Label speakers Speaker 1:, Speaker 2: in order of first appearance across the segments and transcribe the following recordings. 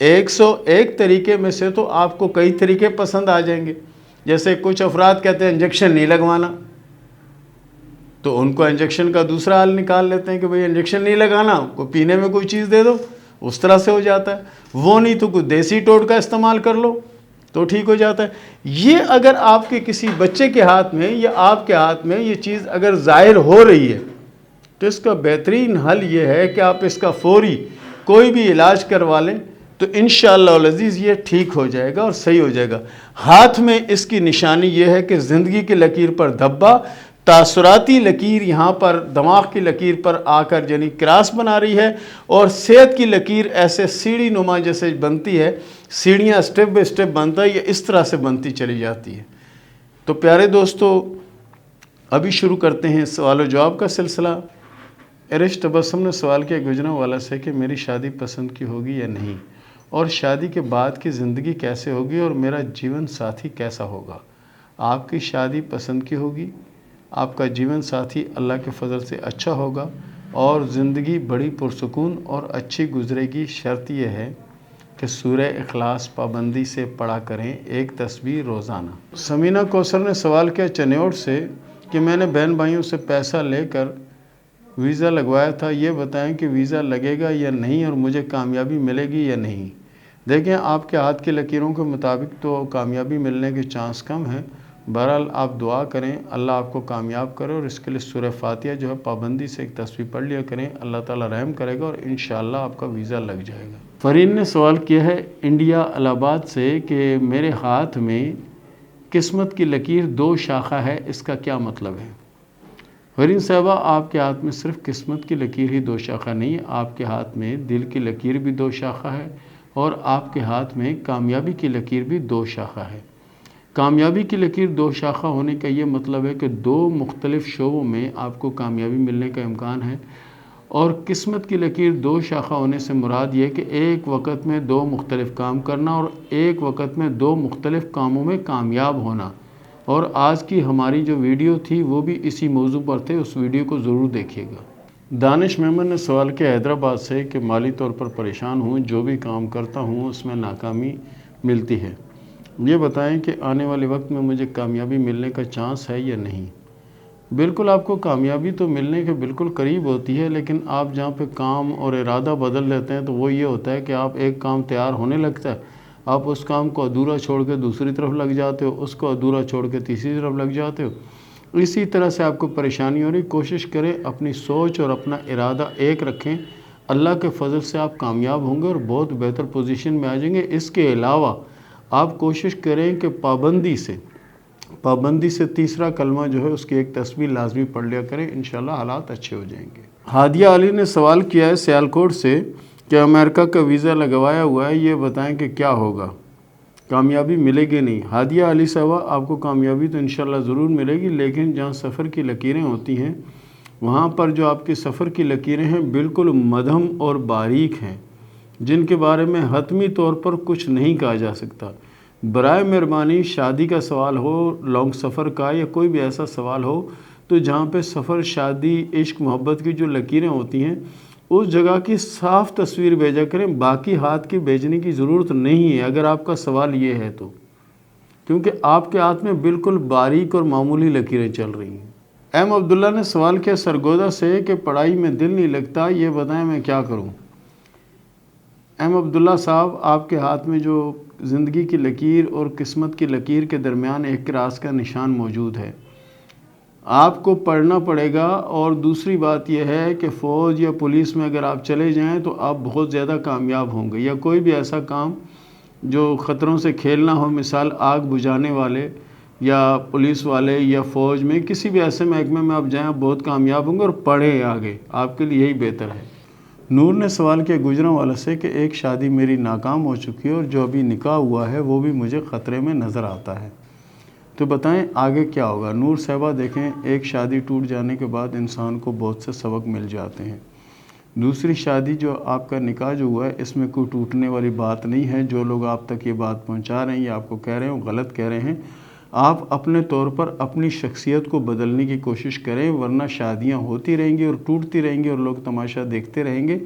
Speaker 1: 101 طریقے میں سے تو آپ کو کئی طریقے پسند آ جائیں گے. جیسے کچھ افراد کہتے ہیں انجیکشن نہیں لگوانا، تو ان کو انجیکشن کا دوسرا حل نکال لیتے ہیں کہ بھئی انجیکشن نہیں لگانا، کو پینے میں کوئی چیز دے دو، اس طرح سے ہو جاتا ہے. وہ نہیں تو کوئی دیسی ٹوٹکا استعمال کر لو تو ٹھیک ہو جاتا ہے. یہ اگر آپ کے کسی بچے کے ہاتھ میں یا آپ کے ہاتھ میں یہ چیز اگر ظاہر ہو رہی ہے تو اس کا بہترین حل یہ ہے کہ آپ اس کا فوری کوئی بھی علاج کروا لیں، تو انشاءاللہ العزیز یہ ٹھیک ہو جائے گا اور صحیح ہو جائے گا. ہاتھ میں اس کی نشانی یہ ہے کہ زندگی کی لکیر پر دھبا، تاثراتی لکیر یہاں پر دماغ کی لکیر پر آ کر یعنی کراس بنا رہی ہے، اور صحت کی لکیر ایسے سیڑھی نما جیسے بنتی ہے، سیڑھیاں سٹیپ بائی سٹیپ بنتا ہے، یہ اس طرح سے بنتی چلی جاتی ہے. تو پیارے دوستو، ابھی شروع کرتے ہیں سوال و جواب کا سلسلہ. ارش تبسم نے سوال کیا گجراں والا سے کہ میری شادی پسند کی ہوگی یا نہیں، اور شادی کے بعد کی زندگی کیسے ہوگی، اور میرا جیون ساتھی کیسا ہوگا. آپ کی شادی پسند کی ہوگی، آپ کا جیون ساتھی اللہ کے فضل سے اچھا ہوگا، اور زندگی بڑی پرسکون اور اچھی گزرے گی. شرط یہ ہے کہ سورہ اخلاص پابندی سے پڑھا کریں، ایک تسبیح روزانہ. سمینہ کوثر نے سوال کیا چنیوٹ سے کہ میں نے بہن بھائیوں سے پیسہ لے کر ویزا لگوایا تھا، یہ بتائیں کہ ویزا لگے گا یا نہیں، اور مجھے کامیابی ملے گی یا نہیں. دیکھیں، آپ کے ہاتھ کی لکیروں کے مطابق تو کامیابی ملنے کے چانس کم ہیں. بہرحال آپ دعا کریں اللہ آپ کو کامیاب کرے، اور اس کے لیے سورہ فاتحہ جو ہے پابندی سے ایک تسبیح پڑھ لیا کریں، اللہ تعالیٰ رحم کرے گا اور انشاءاللہ آپ کا ویزا لگ جائے گا. فرین نے سوال کیا ہے انڈیا الہ آباد سے کہ میرے ہاتھ میں قسمت کی لکیر 2 شاخہ ہے، اس کا کیا مطلب ہے؟ فرین صاحبہ، آپ کے ہاتھ میں صرف قسمت کی لکیر ہی 2 شاخہ نہیں ہے، آپ کے ہاتھ میں دل کی لکیر بھی 2 شاخہ ہے، اور آپ کے ہاتھ میں کامیابی کی لکیر بھی 2 شاخہ ہے. کامیابی کی لکیر 2 شاخہ ہونے کا یہ مطلب ہے کہ 2 مختلف شعبوں میں آپ کو کامیابی ملنے کا امکان ہے. اور قسمت کی لکیر 2 شاخہ ہونے سے مراد یہ کہ ایک وقت میں 2 مختلف کام کرنا، اور ایک وقت میں 2 مختلف کاموں میں کامیاب ہونا. اور آج کی ہماری جو ویڈیو تھی وہ بھی اسی موضوع پر تھے، اس ویڈیو کو ضرور دیکھیے گا. دانش محمد نے سوال کیا حیدرآباد سے کہ مالی طور پر پریشان ہوں، جو بھی کام کرتا ہوں اس میں ناکامی ملتی ہے، یہ بتائیں کہ آنے والے وقت میں مجھے کامیابی ملنے کا چانس ہے یا نہیں. بالکل، آپ کو کامیابی تو ملنے کے بالکل قریب ہوتی ہے، لیکن آپ جہاں پہ کام اور ارادہ بدل لیتے ہیں تو وہ یہ ہوتا ہے کہ آپ ایک کام تیار ہونے لگتا ہے، آپ اس کام کو ادھورا چھوڑ کے دوسری طرف لگ جاتے ہو، اس کو ادھورا چھوڑ کے تیسری طرف لگ جاتے ہو. اسی طرح سے آپ کو پریشانی ہو رہی، کوشش کریں اپنی سوچ اور اپنا ارادہ ایک رکھیں، اللہ کے فضل سے آپ کامیاب ہوں گے اور بہت بہتر پوزیشن میں آ جائیں گے. اس کے علاوہ آپ کوشش کریں کہ پابندی سے تیسرا کلمہ جو ہے اس کی ایک تسبیح لازمی پڑھ لیا کریں، انشاءاللہ حالات اچھے ہو جائیں گے. ہادیہ علی نے سوال کیا ہے سیالکوٹ سے کہ امریکہ کا ویزا لگوایا ہوا ہے، یہ بتائیں کہ کیا ہوگا، کامیابی ملے گی نہیں. ہادیہ علی صاحبہ، آپ کو کامیابی تو انشاءاللہ ضرور ملے گی، لیکن جہاں سفر کی لکیریں ہوتی ہیں وہاں پر جو آپ کی سفر کی لکیریں ہیں بالکل مدھم اور باریک ہیں، جن کے بارے میں حتمی طور پر کچھ نہیں کہا جا سکتا. برائے مہربانی شادی کا سوال ہو، لانگ سفر کا، یا کوئی بھی ایسا سوال ہو تو جہاں پہ سفر، شادی، عشق، محبت کی جو لکیریں ہوتی ہیں اس جگہ کی صاف تصویر بھیجا کریں، باقی ہاتھ کی بھیجنے کی ضرورت نہیں ہے اگر آپ کا سوال یہ ہے تو، کیونکہ آپ کے ہاتھ میں بالکل باریک اور معمولی لکیریں چل رہی ہیں. ایم عبداللہ نے سوال کیا سرگودا سے کہ پڑھائی میں دل نہیں لگتا، یہ بتائیں میں کیا کروں. ایم عبداللہ صاحب، آپ کے ہاتھ میں جو زندگی کی لکیر اور قسمت کی لکیر کے درمیان ایک کراس کا نشان موجود ہے، آپ کو پڑھنا پڑے گا. اور دوسری بات یہ ہے کہ فوج یا پولیس میں اگر آپ چلے جائیں تو آپ بہت زیادہ کامیاب ہوں گے، یا کوئی بھی ایسا کام جو خطروں سے کھیلنا ہو، مثال آگ بجھانے والے یا پولیس والے یا فوج میں کسی بھی ایسے محکمے میں آپ جائیں، آپ بہت کامیاب ہوں گے. اور پڑھیں آگے، آپ کے لیے یہی بہتر ہے. نور نے سوال کیا گجراں والا سے کہ ایک شادی میری ناکام ہو چکی ہے اور جو ابھی نکاح ہوا ہے وہ بھی مجھے خطرے میں نظر آتا ہے، تو بتائیں آگے کیا ہوگا. نور صاحبہ، دیکھیں، ایک شادی ٹوٹ جانے کے بعد انسان کو بہت سے سبق مل جاتے ہیں. دوسری شادی جو آپ کا نکاح جو ہوا ہے اس میں کوئی ٹوٹنے والی بات نہیں ہے. جو لوگ آپ تک یہ بات پہنچا رہے ہیں یا آپ کو کہہ رہے ہیں وہ غلط کہہ رہے ہیں. آپ اپنے طور پر اپنی شخصیت کو بدلنے کی کوشش کریں، ورنہ شادیاں ہوتی رہیں گی اور ٹوٹتی رہیں گی اور لوگ تماشا دیکھتے رہیں گے.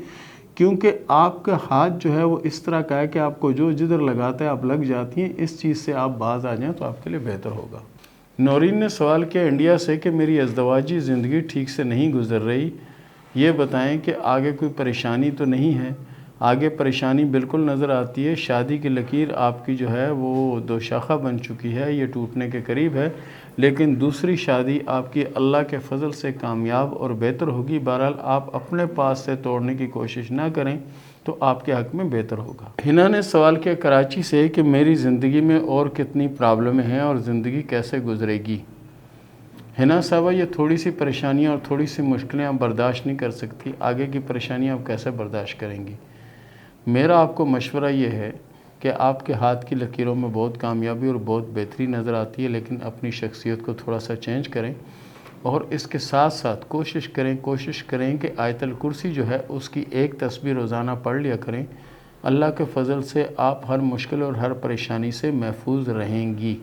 Speaker 1: کیونکہ آپ کا ہاتھ جو ہے وہ اس طرح کا ہے کہ آپ کو جو جدھر لگاتا ہے آپ لگ جاتی ہیں، اس چیز سے آپ باز آ جائیں تو آپ کے لیے بہتر ہوگا۔ نورین نے سوال کیا انڈیا سے کہ میری ازدواجی زندگی ٹھیک سے نہیں گزر رہی، یہ بتائیں کہ آگے کوئی پریشانی تو نہیں ہے؟ آگے پریشانی بالکل نظر آتی ہے، شادی کی لکیر آپ کی جو ہے وہ دو شاخہ بن چکی ہے، یہ ٹوٹنے کے قریب ہے، لیکن دوسری شادی آپ کی اللہ کے فضل سے کامیاب اور بہتر ہوگی۔ بہرحال آپ اپنے پاس سے توڑنے کی کوشش نہ کریں تو آپ کے حق میں بہتر ہوگا۔ ہنا نے سوال کیا کراچی سے کہ میری زندگی میں اور کتنی پرابلمیں ہیں اور زندگی کیسے گزرے گی؟ ہنا صاحبہ، یہ تھوڑی سی پریشانیاں اور تھوڑی سی مشکلیں آپ برداشت نہیں کر سکتی، آگے کی پریشانیاں آپ کیسے برداشت کریں گی؟ میرا آپ کو مشورہ یہ ہے کہ آپ کے ہاتھ کی لکیروں میں بہت کامیابی اور بہت بہتری نظر آتی ہے، لیکن اپنی شخصیت کو تھوڑا سا چینج کریں اور اس کے ساتھ ساتھ کوشش کریں کہ آیت الکرسی جو ہے اس کی ایک تسبیح روزانہ پڑھ لیا کریں۔ اللہ کے فضل سے آپ ہر مشکل اور ہر پریشانی سے محفوظ رہیں گی۔